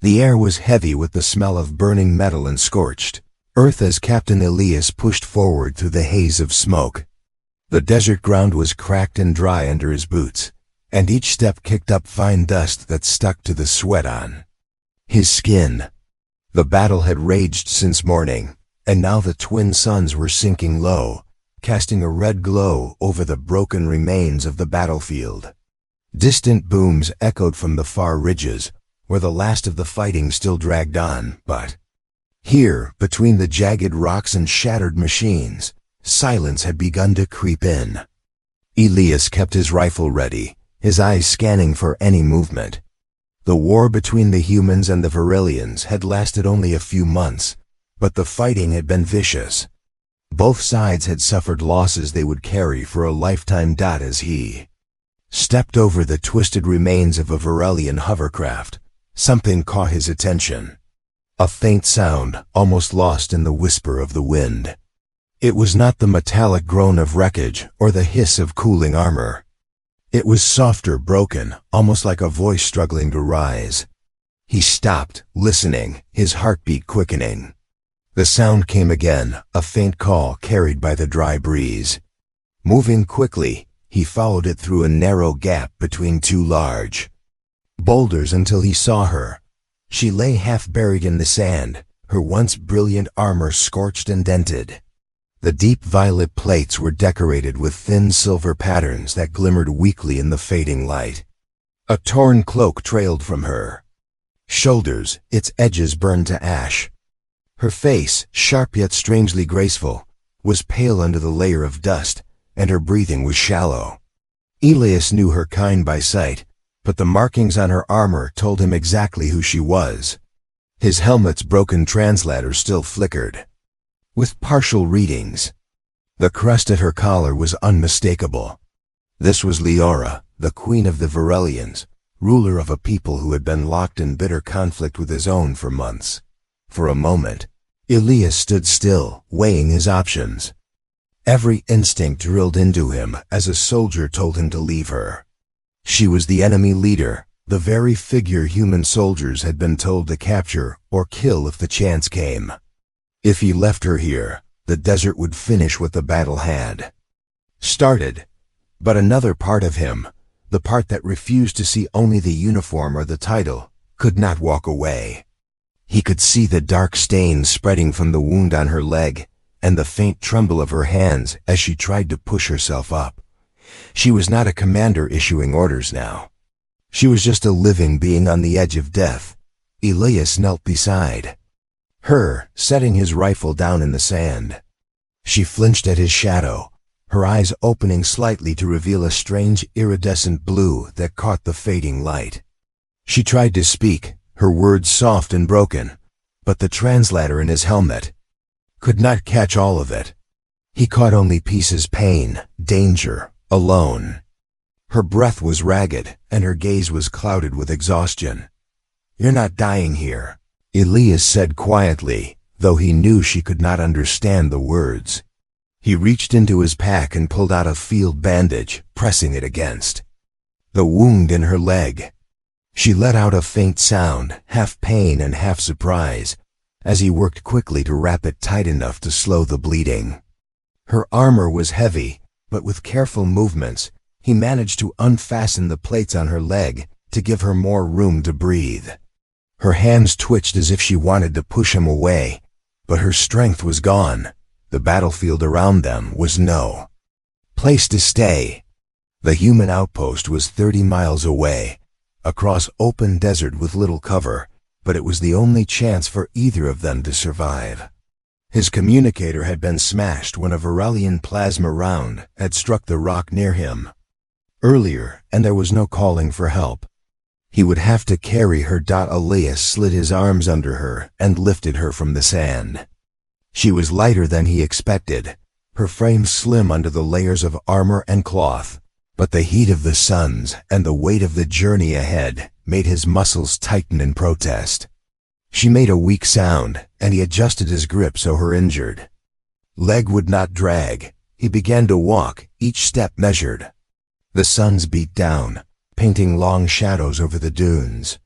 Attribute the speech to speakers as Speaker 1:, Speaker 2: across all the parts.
Speaker 1: The air was heavy with the smell of burning metal and scorched earth as Captain Elias pushed forward through the haze of smoke. The desert ground was cracked and dry under his boots, and each step kicked up fine dust that stuck to the sweat on his skin. The battle had raged since morning, and now the twin suns were sinking low, casting a red glow over the broken remains of the battlefield. Distant booms echoed from the far ridges, where the last of the fighting still dragged on, but here, between the jagged rocks and shattered machines, silence had begun to creep in. Elias kept his rifle ready, his eyes scanning for any movement. The war between the humans and the Varillians had lasted only a few months, but the fighting had been vicious. Both sides had suffered losses they would carry for a lifetime. As he stepped over the twisted remains of a Varillian hovercraft, something caught his attention. A faint sound, almost lost in the whisper of the wind. It was not the metallic groan of wreckage or the hiss of cooling armor. It was softer, broken, almost like a voice struggling to rise. He stopped, listening, his heartbeat quickening. The sound came again, a faint call carried by the dry breeze. Moving quickly, he followed it through a narrow gap between two large boulders until he saw her. She lay half buried in the sand, her once brilliant armor scorched and dented. The deep violet plates were decorated with thin silver patterns that glimmered weakly in the fading light. A torn cloak trailed from her shoulders, its edges burned to ash. Her face, sharp yet strangely graceful, was pale under the layer of dust, and her breathing was shallow. Elias knew her kind by sight, but the markings on her armor told him exactly who she was. His helmet's broken translator still flickered with partial readings. The crest at her collar was unmistakable. This was Leora, the queen of the Varillians, ruler of a people who had been locked in bitter conflict with his own for months. For a moment, Elias stood still, weighing his options. Every instinct drilled into him as a soldier told him to leave her. She was the enemy leader, the very figure human soldiers had been told to capture or kill if the chance came. If he left her here, the desert would finish what the battle had started. But another part of him, the part that refused to see only the uniform or the title, could not walk away. He could see the dark stains spreading from the wound on her leg, and the faint tremble of her hands as she tried to push herself up. She was not a commander issuing orders now. She was just a living being on the edge of death. Elias knelt beside her, setting his rifle down in the sand. She flinched at his shadow, her eyes opening slightly to reveal a strange iridescent blue that caught the fading light. She tried to speak, her words soft and broken, but the translator in his helmet could not catch all of it. He caught only pieces: pain, danger, alone. Her breath was ragged, and her gaze was clouded with exhaustion. "You're not dying here," Elias said quietly, though he knew she could not understand the words. He reached into his pack and pulled out a field bandage, pressing it against the wound in her leg. She let out a faint sound, half pain and half surprise, as he worked quickly to wrap it tight enough to slow the bleeding. Her armor was heavy, but with careful movements, he managed to unfasten the plates on her leg to give her more room to breathe. Her hands twitched as if she wanted to push him away, but her strength was gone. The battlefield around them was no place to stay. The human outpost was 30 miles away, across open desert with little cover, but it was the only chance for either of them to survive. His communicator had been smashed when a Varillian plasma round had struck the rock near him earlier, and there was no calling for help. He would have to carry her. Elias slid his arms under her and lifted her from the sand. She was lighter than he expected, her frame slim under the layers of armor and cloth, but the heat of the suns and the weight of the journey ahead made his muscles tighten in protest. She made a weak sound, and he adjusted his grip so her injured leg would not drag. He began to walk, each step measured. The suns beat down, painting long shadows over the dunes.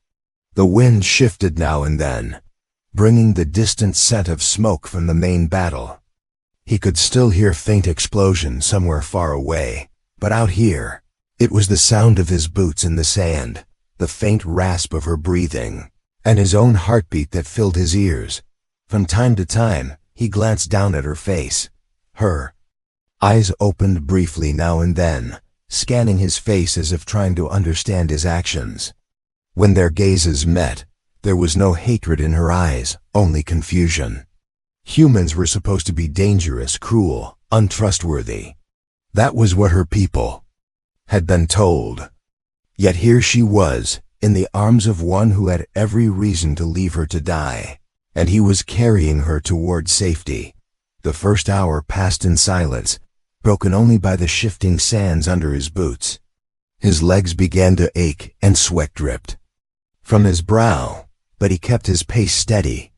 Speaker 1: The wind shifted now and then, bringing the distant scent of smoke from the main battle. He could still hear faint explosions somewhere far away, but out here, it was the sound of his boots in the sand, the faint rasp of her breathing, and his own heartbeat that filled his ears. From time to time, he glanced down at her face. Her eyes opened briefly now and then, scanning his face as if trying to understand his actions. When their gazes met, there was no hatred in her eyes, only confusion. Humans were supposed to be dangerous, cruel, untrustworthy. That was what her people had been told. Yet here she was, in the arms of one who had every reason to leave her to die, and he was carrying her toward safety. The first hour passed in silence, broken only by the shifting sands under his boots. His legs began to ache and sweat dripped from his brow, but he kept his pace steady.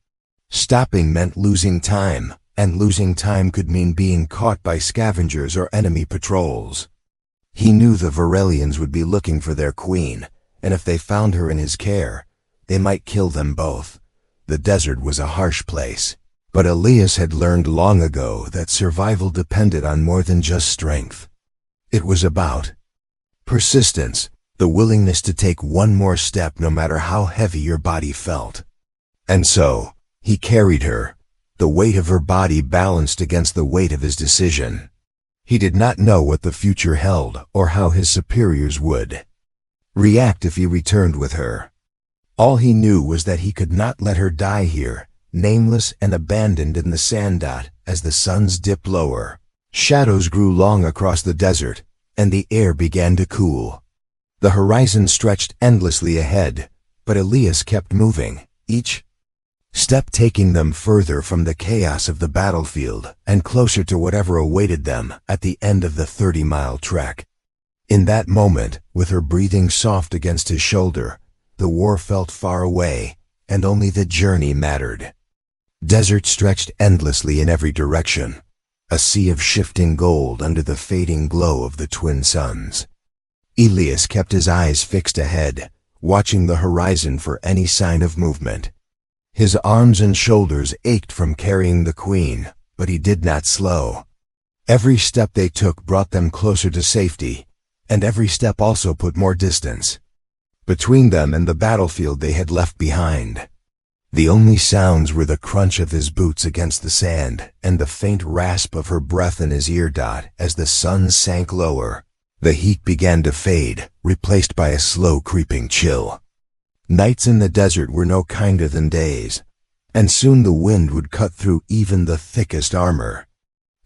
Speaker 1: Stopping meant losing time, and losing time could mean being caught by scavengers or enemy patrols. He knew the Varelians would be looking for their queen, and if they found her in his care, they might kill them both. The desert was a harsh place, but Elias had learned long ago that survival depended on more than just strength. It was about persistence, the willingness to take one more step no matter how heavy your body felt. And so, he carried her, the weight of her body balanced against the weight of his decision. He did not know what the future held or how his superiors would react if he returned with her. All he knew was that he could not let her die here, nameless and abandoned in the sand dot as the suns dipped lower. Shadows grew long across the desert, and the air began to cool. The horizon stretched endlessly ahead, but Elias kept moving, each step taking them further from the chaos of the battlefield and closer to whatever awaited them at the end of the 30-mile trek. In that moment, with her breathing soft against his shoulder, the war felt far away, and only the journey mattered. Desert stretched endlessly in every direction, a sea of shifting gold under the fading glow of the twin suns. Elias kept his eyes fixed ahead, watching the horizon for any sign of movement. His arms and shoulders ached from carrying the queen, but he did not slow. Every step they took brought them closer to safety, and every step also put more distance between them and the battlefield they had left behind. The only sounds were the crunch of his boots against the sand and the faint rasp of her breath in his ear dot as the sun sank lower. The heat began to fade, replaced by a slow creeping chill. Nights in the desert were no kinder than days, and soon the wind would cut through even the thickest armor.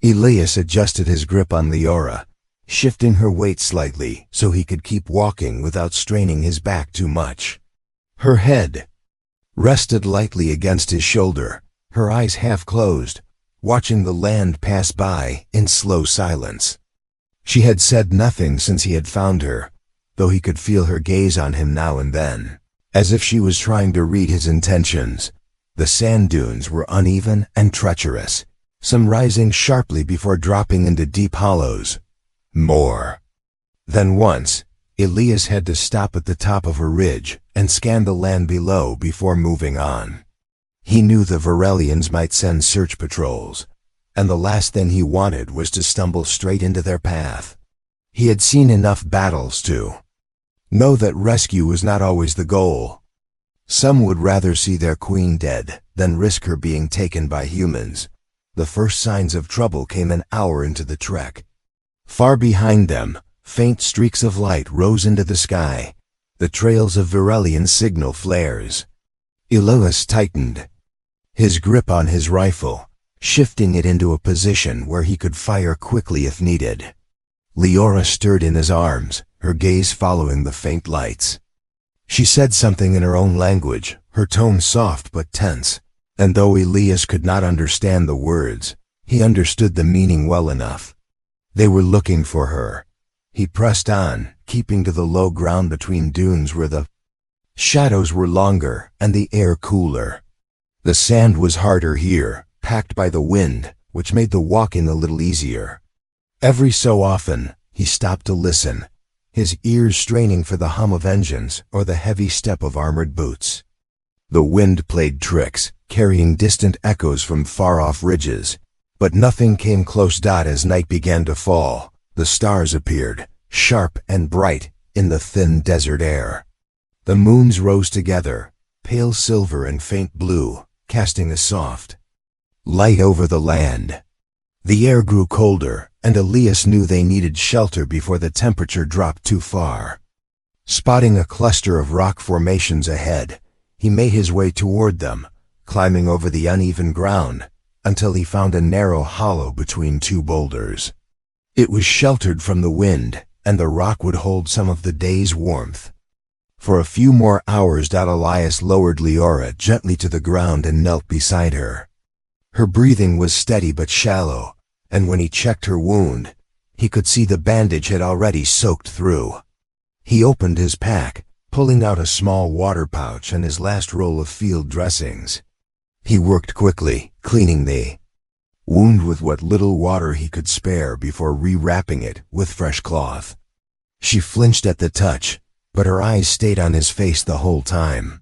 Speaker 1: Elias adjusted his grip on Leora, shifting her weight slightly so he could keep walking without straining his back too much. Her head rested lightly against his shoulder, her eyes half closed, watching the land pass by in slow silence. She had said nothing since he had found her, though he could feel her gaze on him now and then, as if she was trying to read his intentions. The sand dunes were uneven and treacherous, some rising sharply before dropping into deep hollows. More than once, Elias had to stop at the top of a ridge and scan the land below before moving on. He knew the Varelians might send search patrols, and the last thing he wanted was to stumble straight into their path. He had seen enough battles to know that rescue was not always the goal. Some would rather see their queen dead than risk her being taken by humans. The first signs of trouble came an hour into the trek. Far behind them, faint streaks of light rose into the sky, the trails of Varelian signal flares. Elias tightened his grip on his rifle, shifting it into a position where he could fire quickly if needed. Leora stirred in his arms, her gaze following the faint lights. She said something in her own language, her tone soft but tense, and though Elias could not understand the words, he understood the meaning well enough. They were looking for her. He pressed on, keeping to the low ground between dunes where the shadows were longer and the air cooler. The sand was harder here, packed by the wind, which made the walking a little easier. Every so often, he stopped to listen, his ears straining for the hum of engines or the heavy step of armored boots. The wind played tricks, carrying distant echoes from far-off ridges. But nothing came close. As night began to fall, the stars appeared, sharp and bright, in the thin desert air. The moons rose together, pale silver and faint blue, casting a soft light over the land. The air grew colder, and Elias knew they needed shelter before the temperature dropped too far. Spotting a cluster of rock formations ahead, he made his way toward them, climbing over the uneven ground, until he found a narrow hollow between two boulders. It was sheltered from the wind, and the rock would hold some of the day's warmth. For a few more hours, Elias lowered Leora gently to the ground and knelt beside her. Her breathing was steady but shallow, and when he checked her wound, he could see the bandage had already soaked through. He opened his pack, pulling out a small water pouch and his last roll of field dressings. He worked quickly, cleaning the wound with what little water he could spare before rewrapping it with fresh cloth. She flinched at the touch, but her eyes stayed on his face the whole time.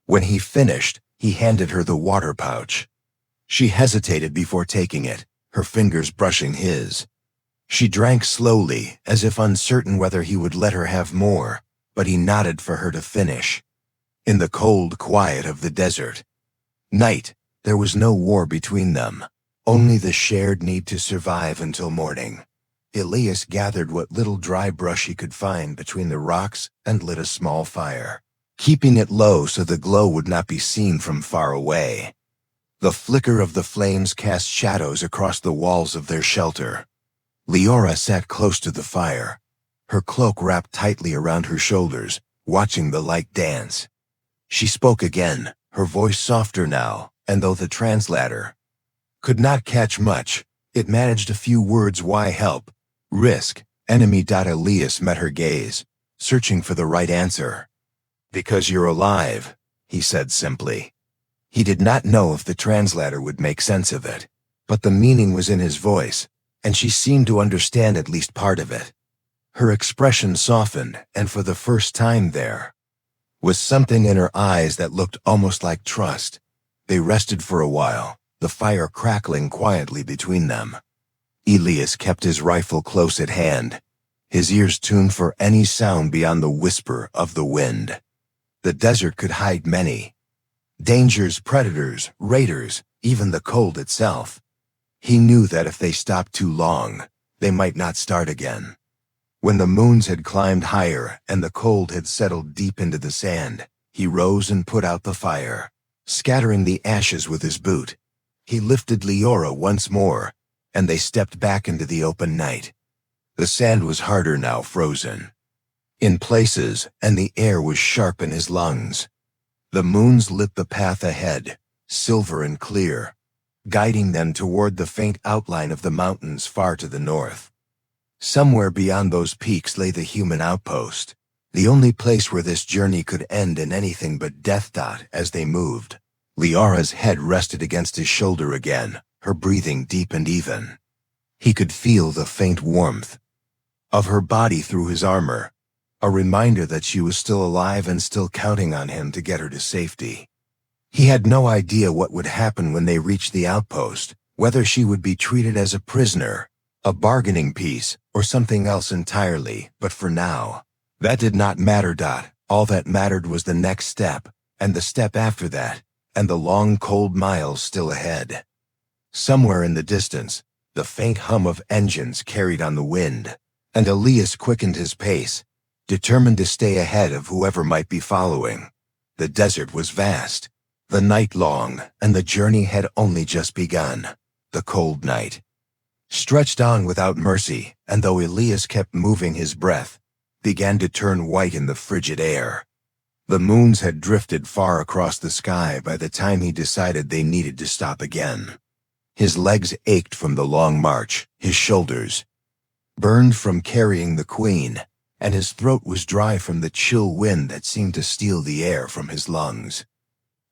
Speaker 1: When he finished, he handed her the water pouch. She hesitated before taking it, her fingers brushing his. She drank slowly, as if uncertain whether he would let her have more, but he nodded for her to finish. In the cold quiet of the desert night, there was no war between them, only the shared need to survive until morning. Elias gathered what little dry brush he could find between the rocks and lit a small fire, keeping it low so the glow would not be seen from far away. The flicker of the flames cast shadows across the walls of their shelter. Leora sat close to the fire, her cloak wrapped tightly around her shoulders, watching the light dance. She spoke again, her voice softer now, and though the translator could not catch much, it managed a few words. Why help? Risk, enemy. Elias met her gaze, searching for the right answer. Because you're alive, he said simply. He did not know if the translator would make sense of it, but the meaning was in his voice, and she seemed to understand at least part of it. Her expression softened, and for the first time there was something in her eyes that looked almost like trust. They rested for a while, the fire crackling quietly between them. Elias kept his rifle close at hand, his ears tuned for any sound beyond the whisper of the wind. The desert could hide many dangers, predators, raiders, even the cold itself. He knew that if they stopped too long, they might not start again. When the moons had climbed higher and the cold had settled deep into the sand, he rose and put out the fire, scattering the ashes with his boot. He lifted Leora once more, and they stepped back into the open night. The sand was harder now, frozen in places, and the air was sharp in his lungs. The moons lit the path ahead, silver and clear, guiding them toward the faint outline of the mountains far to the north. Somewhere beyond those peaks lay the human outpost, the only place where this journey could end in anything but death. As they moved, Leora's head rested against his shoulder again, her breathing deep and even. He could feel the faint warmth of her body through his armor, a reminder that she was still alive and still counting on him to get her to safety. He had no idea what would happen when they reached the outpost, whether she would be treated as a prisoner, a bargaining piece, or something else entirely, but for now, that did not matter. All that mattered was the next step, and the step after that, and the long cold miles still ahead. Somewhere in the distance, the faint hum of engines carried on the wind, and Elias quickened his pace, determined to stay ahead of whoever might be following. The desert was vast, the night long, and the journey had only just begun. The cold night stretched on without mercy, and though Elias kept moving, his breath began to turn white in the frigid air. The moons had drifted far across the sky by the time he decided they needed to stop again. His legs ached from the long march, his shoulders burned from carrying the Queen, and his throat was dry from the chill wind that seemed to steal the air from his lungs.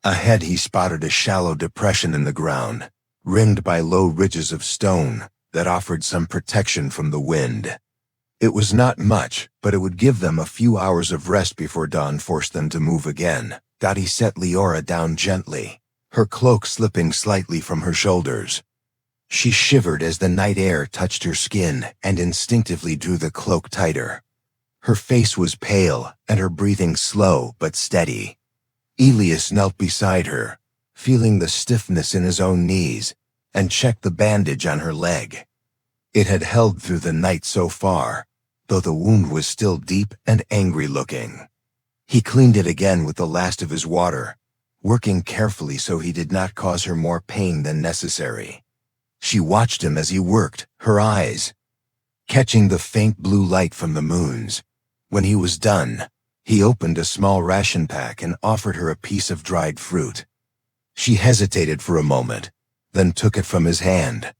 Speaker 1: Ahead he spotted a shallow depression in the ground, ringed by low ridges of stone that offered some protection from the wind. It was not much, but it would give them a few hours of rest before dawn forced them to move again. Dottie set Leora down gently, her cloak slipping slightly from her shoulders. She shivered as the night air touched her skin and instinctively drew the cloak tighter. Her face was pale and her breathing slow but steady. Elias knelt beside her, feeling the stiffness in his own knees, and checked the bandage on her leg. It had held through the night so far, though the wound was still deep and angry-looking. He cleaned it again with the last of his water, working carefully so he did not cause her more pain than necessary. She watched him as he worked, her eyes catching the faint blue light from the moons. When he was done, he opened a small ration pack and offered her a piece of dried fruit. She hesitated for a moment, then took it from his hand.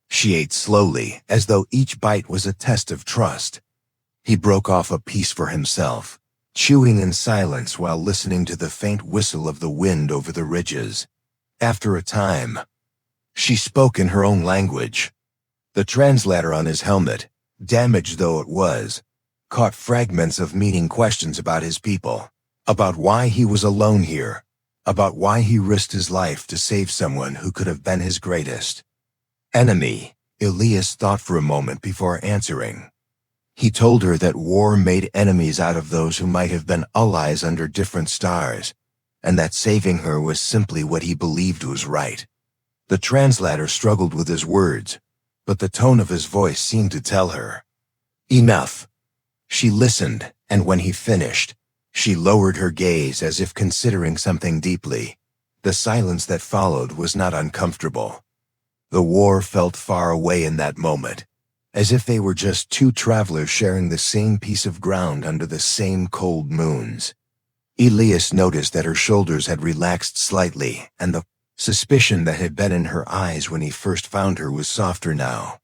Speaker 1: She ate slowly, as though each bite was a test of trust. He broke off a piece for himself, chewing in silence while listening to the faint whistle of the wind over the ridges. After a time, she spoke in her own language. The translator on his helmet, damaged though it was, caught fragments of meaning questions about his people, about why he was alone here, about why he risked his life to save someone who could have been his greatest enemy. Elias thought for a moment before answering. He told her that war made enemies out of those who might have been allies under different stars, and that saving her was simply what he believed was right. The translator struggled with his words, but the tone of his voice seemed to tell her, "Enough." She listened, and when he finished, she lowered her gaze as if considering something deeply. The silence that followed was not uncomfortable. The war felt far away in that moment, as if they were just two travelers sharing the same piece of ground under the same cold moons. Elias noticed that her shoulders had relaxed slightly, and the suspicion that had been in her eyes when he first found her was softer now,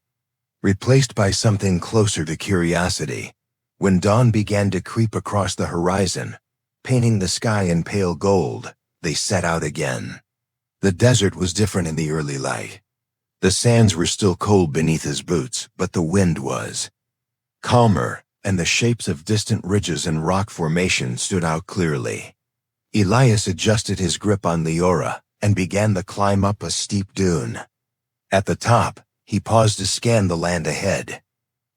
Speaker 1: replaced by something closer to curiosity. When dawn began to creep across the horizon, painting the sky in pale gold, they set out again. The desert was different in the early light. The sands were still cold beneath his boots, but the wind was calmer, and the shapes of distant ridges and rock formations stood out clearly. Elias adjusted his grip on Leora and began the climb up a steep dune. At the top, he paused to scan the land ahead.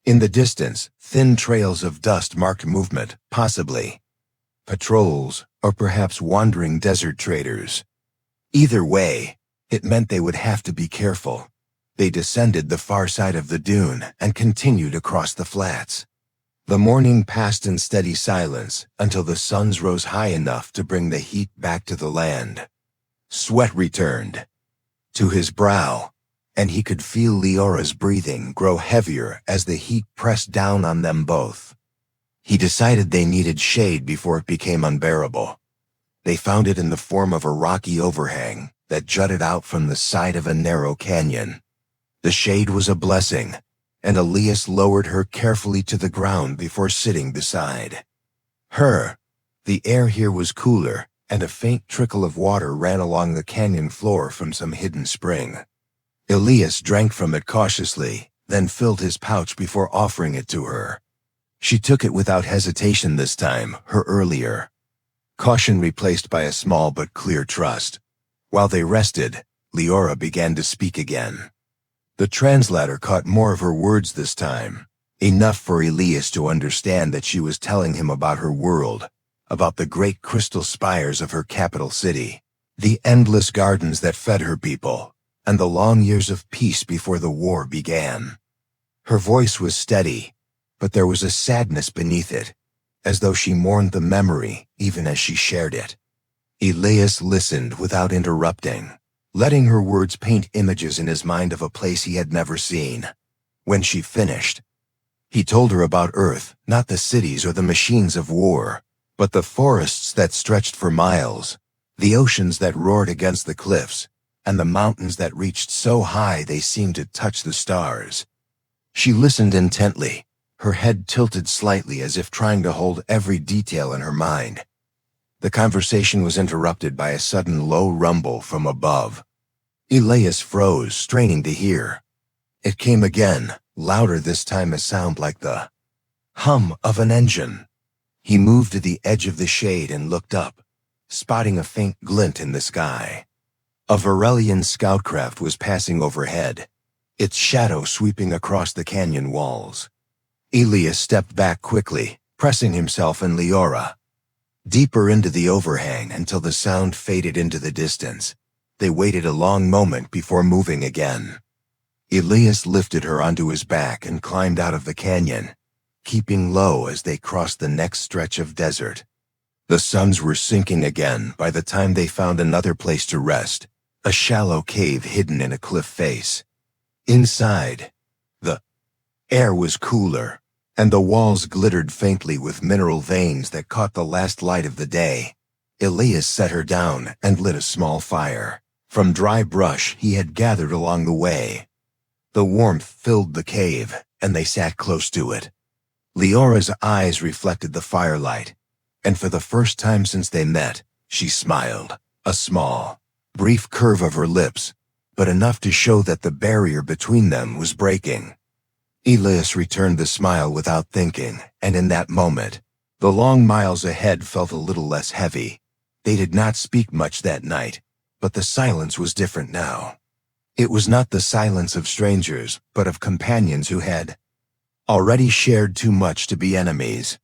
Speaker 1: In the distance, thin trails of dust marked movement, possibly patrols, or perhaps wandering desert traders. Either way, it meant they would have to be careful. They descended the far side of the dune and continued across the flats. The morning passed in steady silence until the suns rose high enough to bring the heat back to the land. Sweat returned to his brow, and he could feel Leora's breathing grow heavier as the heat pressed down on them both. He decided they needed shade before it became unbearable. They found it in the form of a rocky overhang that jutted out from the side of a narrow canyon. The shade was a blessing, and Elias lowered her carefully to the ground before sitting beside her. The air here was cooler, and a faint trickle of water ran along the canyon floor from some hidden spring. Elias drank from it cautiously, then filled his pouch before offering it to her. She took it without hesitation this time, her earlier caution replaced by a small but clear trust. While they rested, Leora began to speak again. The translator caught more of her words this time, enough for Elias to understand that she was telling him about her world, about the great crystal spires of her capital city, the endless gardens that fed her people, and the long years of peace before the war began. Her voice was steady, but there was a sadness beneath it, as though she mourned the memory even as she shared it. Elias listened without interrupting, letting her words paint images in his mind of a place he had never seen. When she finished, he told her about Earth, not the cities or the machines of war, but the forests that stretched for miles, the oceans that roared against the cliffs, and the mountains that reached so high they seemed to touch the stars. She listened intently, her head tilted slightly as if trying to hold every detail in her mind. The conversation was interrupted by a sudden low rumble from above. Elias froze, straining to hear. It came again, louder this time, a sound like the hum of an engine. He moved to the edge of the shade and looked up, spotting a faint glint in the sky. A Varelian scoutcraft was passing overhead, its shadow sweeping across the canyon walls. Elias stepped back quickly, pressing himself and Leora deeper into the overhang until the sound faded into the distance. They waited a long moment before moving again. Elias lifted her onto his back and climbed out of the canyon, keeping low as they crossed the next stretch of desert. The suns were sinking again by the time they found another place to rest, a shallow cave hidden in a cliff face. Inside, the air was cooler, and the walls glittered faintly with mineral veins that caught the last light of the day. Elias set her down and lit a small fire from dry brush he had gathered along the way. The warmth filled the cave, and they sat close to it. Leora's eyes reflected the firelight, and for the first time since they met, she smiled, a small, brief curve of her lips, but enough to show that the barrier between them was breaking. Elias returned the smile without thinking, and in that moment, the long miles ahead felt a little less heavy. They did not speak much that night, but the silence was different now. It was not the silence of strangers, but of companions who had already shared too much to be enemies.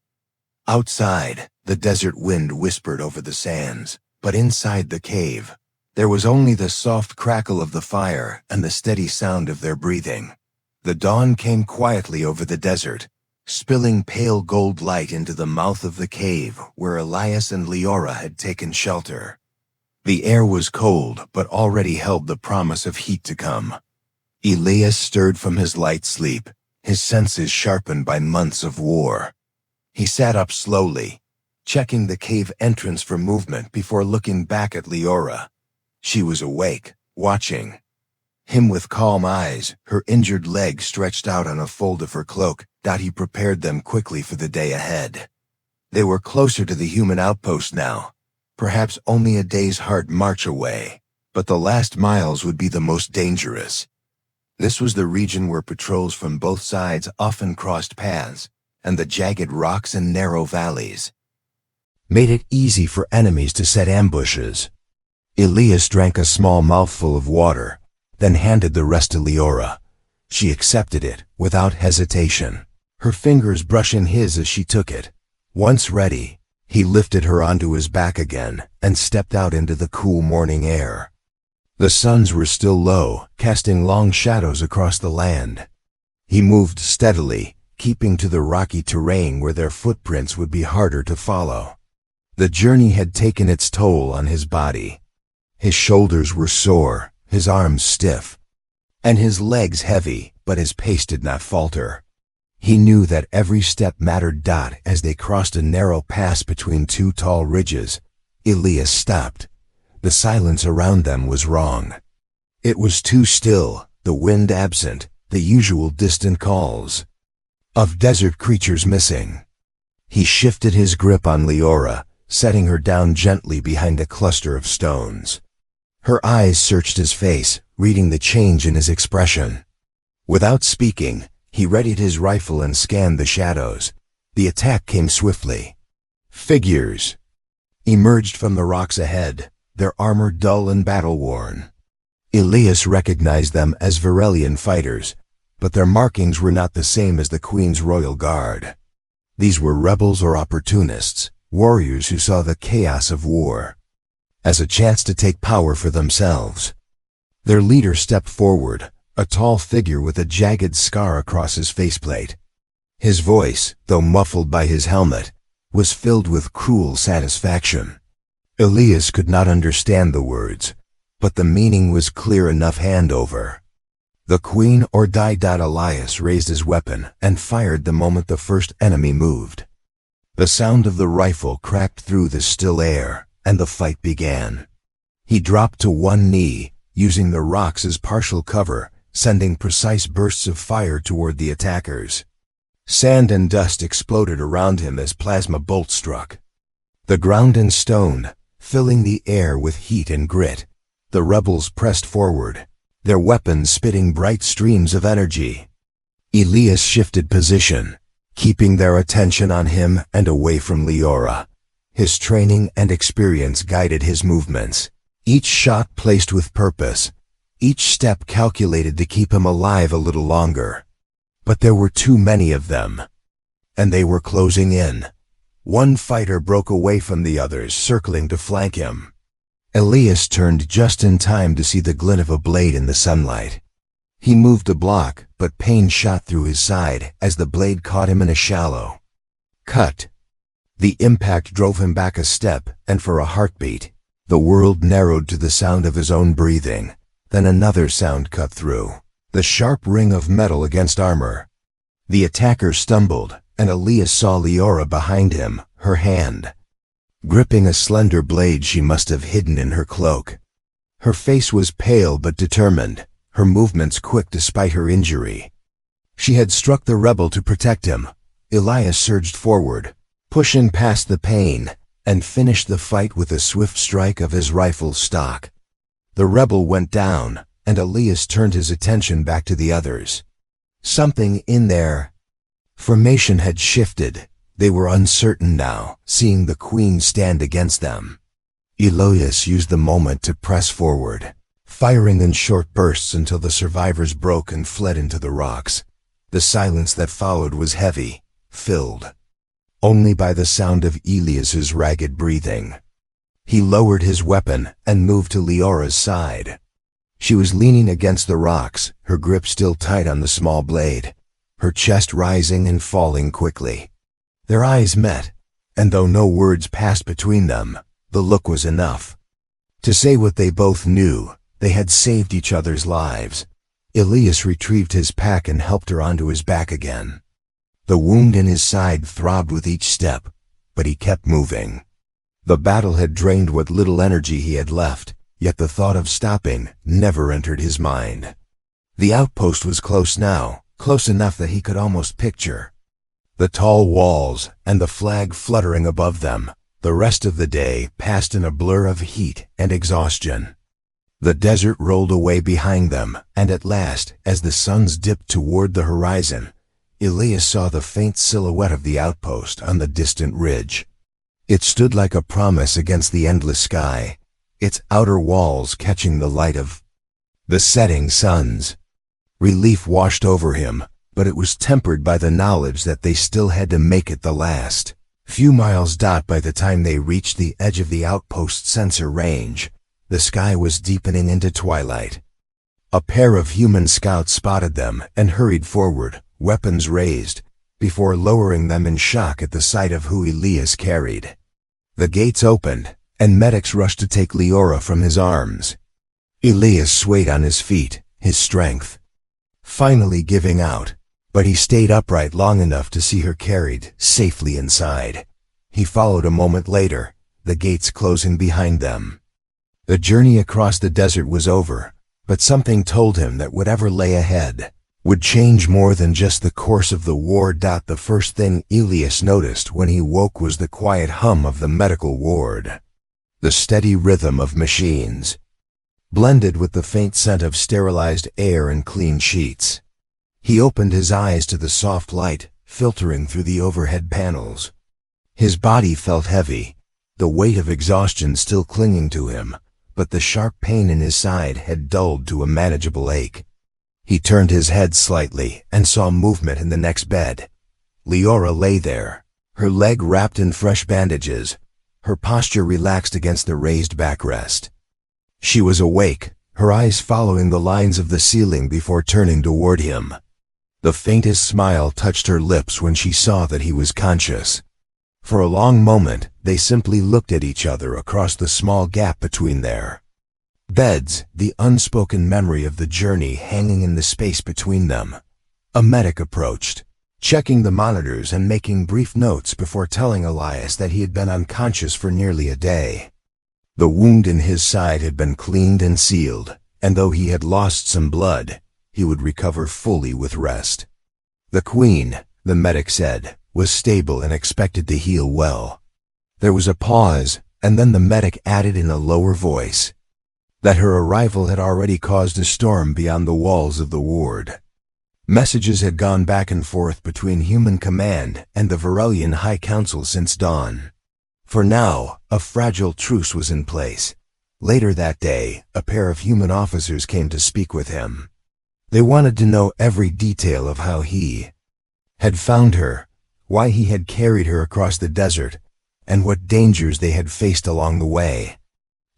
Speaker 1: Outside, the desert wind whispered over the sands, but inside the cave, there was only the soft crackle of the fire and the steady sound of their breathing. The dawn came quietly over the desert, spilling pale gold light into the mouth of the cave where Elias and Leora had taken shelter. The air was cold, but already held the promise of heat to come. Elias stirred from his light sleep, his senses sharpened by months of war. He sat up slowly, checking the cave entrance for movement before looking back at Leora. She was awake, watching him with calm eyes, her injured leg stretched out on a fold of her cloak. He prepared them quickly for the day ahead. They were closer to the human outpost now, perhaps only a day's hard march away, but the last miles would be the most dangerous. This was the region where patrols from both sides often crossed paths, and the jagged rocks and narrow valleys made it easy for enemies to set ambushes. Elias drank a small mouthful of water, then handed the rest to Leora. She accepted it without hesitation, her fingers brushing his as she took it. Once ready, he lifted her onto his back again and stepped out into the cool morning air. The suns were still low, casting long shadows across the land. He moved steadily, keeping to the rocky terrain where their footprints would be harder to follow. The journey had taken its toll on his body. His shoulders were sore, his arms stiff, and his legs heavy, but his pace did not falter. He knew that every step mattered. As they crossed a narrow pass between two tall ridges, Elias stopped. The silence around them was wrong. It was too still, the wind absent, the usual distant calls of desert creatures missing. He shifted his grip on Leora, setting her down gently behind a cluster of stones. Her eyes searched his face, reading the change in his expression. Without speaking, he readied his rifle and scanned the shadows. The attack came swiftly. Figures emerged from the rocks ahead, their armor dull and battle-worn. Elias recognized them as Varelian fighters, but their markings were not the same as the Queen's royal guard. These were rebels or opportunists, warriors who saw the chaos of war as a chance to take power for themselves. Their leader stepped forward, a tall figure with a jagged scar across his faceplate. His voice, though muffled by his helmet, was filled with cruel satisfaction. Elias could not understand the words, but the meaning was clear enough. Hand over. The Queen or die. Elias raised his weapon and fired the moment the first enemy moved. The sound of the rifle cracked through the still air, and the fight began. He dropped to one knee, using the rocks as partial cover, sending precise bursts of fire toward the attackers. Sand and dust exploded around him as plasma bolts struck the ground and stone, filling the air with heat and grit. The rebels pressed forward, their weapons spitting bright streams of energy. Elias shifted position, keeping their attention on him and away from Leora. His training and experience guided his movements, each shot placed with purpose, each step calculated to keep him alive a little longer. But there were too many of them, and they were closing in. One fighter broke away from the others, circling to flank him. Elias turned just in time to see the glint of a blade in the sunlight. He moved to block, but pain shot through his side as the blade caught him in a shallow cut. The impact drove him back a step, and for a heartbeat, the world narrowed to the sound of his own breathing. Then another sound cut through, the sharp ring of metal against armor. The attacker stumbled, and Elias saw Leora behind him, her hand gripping a slender blade she must have hidden in her cloak. Her face was pale but determined, her movements quick despite her injury. She had struck the rebel to protect him. Elias surged forward, pushing past the pain, and finished the fight with a swift strike of his rifle stock. The rebel went down, and Elias turned his attention back to the others. Something in their formation had shifted. They were uncertain now, seeing the Queen stand against them. Elias used the moment to press forward, firing in short bursts until the survivors broke and fled into the rocks. The silence that followed was heavy, filled only by the sound of Elias's ragged breathing. He lowered his weapon and moved to Leora's side. She was leaning against the rocks, her grip still tight on the small blade, her chest rising and falling quickly. Their eyes met, and though no words passed between them, the look was enough to say what they both knew: they had saved each other's lives. Elias retrieved his pack and helped her onto his back again. The wound in his side throbbed with each step, but he kept moving. The battle had drained what little energy he had left, yet the thought of stopping never entered his mind. The outpost was close now, close enough that he could almost picture the tall walls and the flag fluttering above them. The rest of the day passed in a blur of heat and exhaustion. The desert rolled away behind them, and at last, as the suns dipped toward the horizon, Elias saw the faint silhouette of the outpost on the distant ridge. It stood like a promise against the endless sky, its outer walls catching the light of the setting suns. Relief washed over him, but it was tempered by the knowledge that they still had to make it the last few miles. By the time they reached the edge of the outpost's sensor range, the sky was deepening into twilight. A pair of human scouts spotted them and hurried forward, weapons raised, before lowering them in shock at the sight of who Elias carried. The gates opened, and medics rushed to take Leora from his arms. Elias swayed on his feet, his strength finally giving out, but he stayed upright long enough to see her carried safely inside. He followed a moment later, the gates closing behind them. The journey across the desert was over, but something told him that whatever lay ahead would change more than just the course of the war. The first thing Elias noticed when he woke was the quiet hum of the medical ward. The steady rhythm of machines, blended with the faint scent of sterilized air and clean sheets. He opened his eyes to the soft light filtering through the overhead panels. His body felt heavy, the weight of exhaustion still clinging to him, but the sharp pain in his side had dulled to a manageable ache. He turned his head slightly and saw movement in the next bed. Leora lay there, her leg wrapped in fresh bandages, her posture relaxed against the raised backrest. She was awake, her eyes following the lines of the ceiling before turning toward him. The faintest smile touched her lips when she saw that he was conscious. For a long moment, they simply looked at each other across the small gap between their beds, the unspoken memory of the journey hanging in the space between them. A medic approached, checking the monitors and making brief notes before telling Elias that he had been unconscious for nearly a day. The wound in his side had been cleaned and sealed, and though he had lost some blood, he would recover fully with rest. The Queen, the medic said, was stable and expected to heal well. There was a pause, and then the medic added in a lower voice that her arrival had already caused a storm beyond the walls of the ward. Messages had gone back and forth between Human Command and the Varelian High Council since dawn. For now, a fragile truce was in place. Later that day, a pair of human officers came to speak with him. They wanted to know every detail of how he had found her, why he had carried her across the desert, and what dangers they had faced along the way.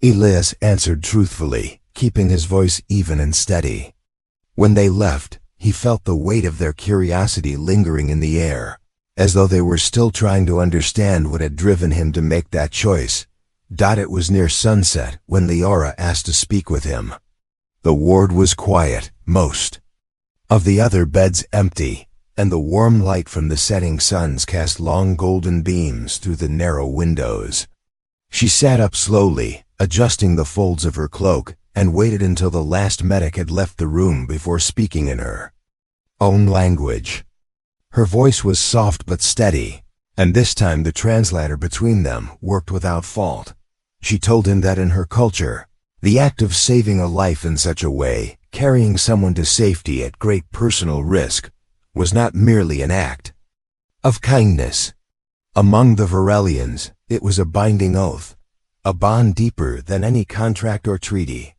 Speaker 1: Elias answered truthfully, keeping his voice even and steady. When they left, he felt the weight of their curiosity lingering in the air, as though they were still trying to understand what had driven him to make that choice. It was near sunset when Leora asked to speak with him. The ward was quiet, most of the other beds empty, and the warm light from the setting suns cast long golden beams through the narrow windows. She sat up slowly, adjusting the folds of her cloak, and waited until the last medic had left the room before speaking in her own language. Her voice was soft but steady, and this time the translator between them worked without fault. She told him that in her culture, the act of saving a life in such a way, carrying someone to safety at great personal risk, was not merely an act of kindness. Among the Varelians, it was a binding oath, a bond deeper than any contract or treaty.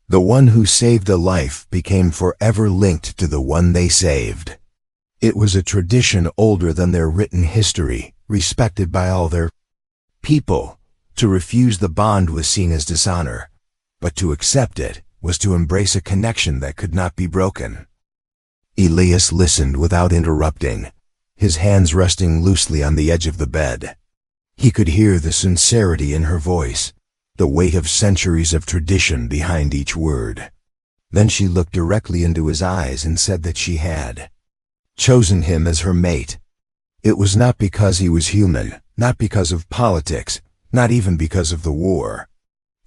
Speaker 1: The one who saved a life became forever linked to the one they saved. It was a tradition older than their written history, respected by all their people. To refuse the bond was seen as dishonor, but to accept it was to embrace a connection that could not be broken. Elias listened without interrupting, his hands resting loosely on the edge of the bed. He could hear the sincerity in her voice, the weight of centuries of tradition behind each word. Then she looked directly into his eyes and said that she had chosen him as her mate. It was not because he was human, not because of politics, not even because of the war.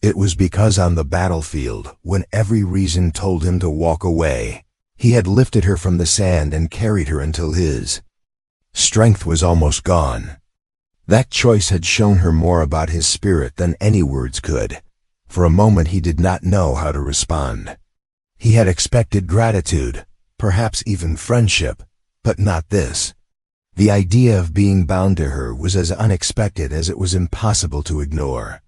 Speaker 1: It was because on the battlefield, when every reason told him to walk away, he had lifted her from the sand and carried her until his strength was almost gone. That choice had shown her more about his spirit than any words could. For a moment he did not know how to respond. He had expected gratitude, perhaps even friendship, but not this. The idea of being bound to her was as unexpected as it was impossible to ignore.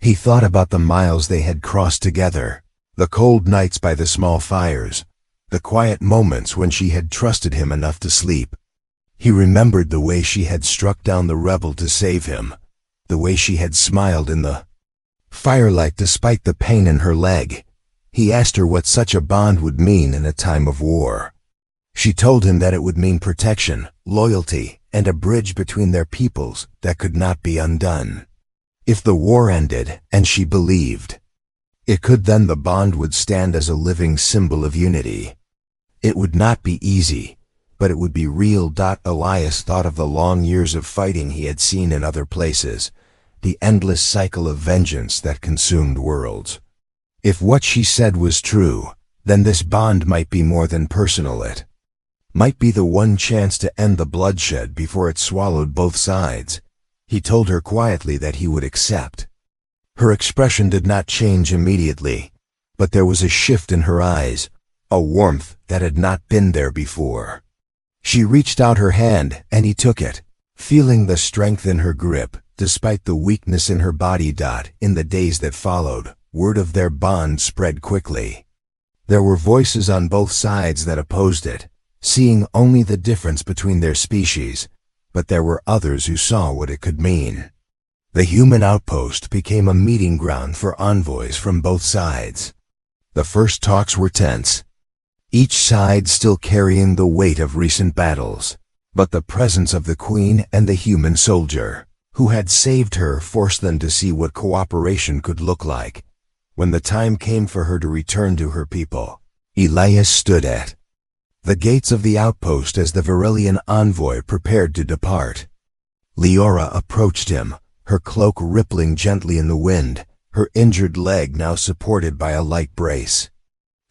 Speaker 1: He thought about the miles they had crossed together, the cold nights by the small fires, the quiet moments when she had trusted him enough to sleep. He remembered the way she had struck down the rebel to save him, the way she had smiled in the firelight despite the pain in her leg. He asked her what such a bond would mean in a time of war. She told him that it would mean protection, loyalty, and a bridge between their peoples that could not be undone. If the war ended, and she believed it could, then the bond would stand as a living symbol of unity. It would not be easy, but it would be real. Elias thought of the long years of fighting he had seen in other places, the endless cycle of vengeance that consumed worlds. If what she said was true, then this bond might be more than personal. It might be the one chance to end the bloodshed before it swallowed both sides. He told her quietly that he would accept. Her expression did not change immediately, but there was a shift in her eyes, a warmth that had not been there before. She reached out her hand, and he took it, feeling the strength in her grip, despite the weakness in her body. In the days that followed, word of their bond spread quickly. There were voices on both sides that opposed it, seeing only the difference between their species, but there were others who saw what it could mean. The human outpost became a meeting ground for envoys from both sides. The first talks were tense, each side still carrying the weight of recent battles, but the presence of the Queen and the human soldier, who had saved her, forced them to see what cooperation could look like. When the time came for her to return to her people, Elias stood at the gates of the outpost as the Varelian envoy prepared to depart. Leora approached him, her cloak rippling gently in the wind, her injured leg now supported by a light brace.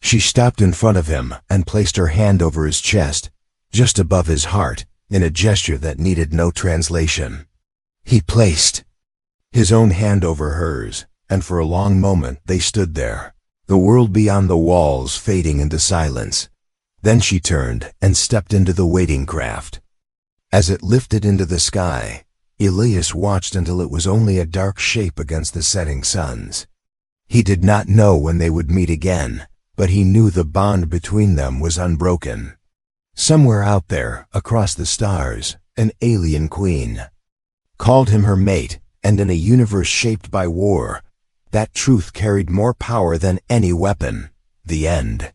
Speaker 1: She stopped in front of him and placed her hand over his chest, just above his heart, in a gesture that needed no translation. He placed his own hand over hers, and for a long moment they stood there, the world beyond the walls fading into silence. Then she turned and stepped into the waiting craft. As it lifted into the sky, Elias watched until it was only a dark shape against the setting suns. He did not know when they would meet again, but he knew the bond between them was unbroken. Somewhere out there, across the stars, an alien queen called him her mate, and in a universe shaped by war, that truth carried more power than any weapon. The end.